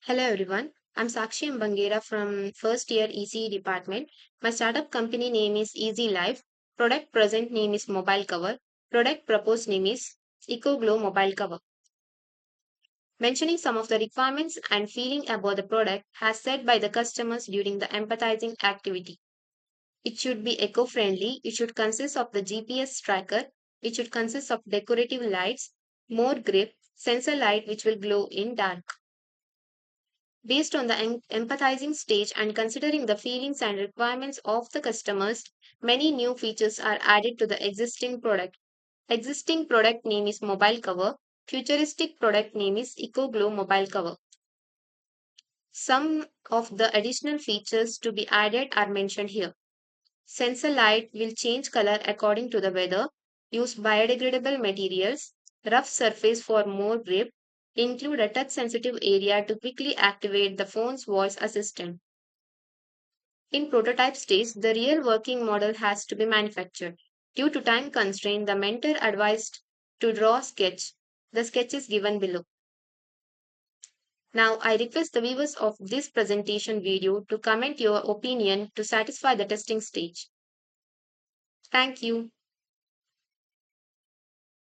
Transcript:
Hello everyone, I'm Sakshi and Bangera from first year ECE department. My startup company name is Easy Life. Product present name is Mobile Cover. Product proposed name is Eco Glow Mobile Cover. Mentioning some of the requirements and feeling about the product has said by the customers during the empathizing activity. It should be eco-friendly. It should consist of the GPS tracker. It should consist of decorative lights, more grip, sensor light which will glow in dark. Based on the empathizing stage and considering the feelings and requirements of the customers, many new features are added to the existing product. Existing product name is Mobile Cover. Futuristic product name is Eco Glow Mobile Cover. Some of the additional features to be added are mentioned here. Sensor light will change color according to the weather. Use biodegradable materials. Rough surface for more grip. Include a touch sensitive area to quickly activate the phone's voice assistant. In prototype stage, the real working model has to be manufactured. Due to time constraint, the mentor advised to draw a sketch. The sketch is given below. Now, I request the viewers of this presentation video to comment your opinion to satisfy the testing stage. Thank you.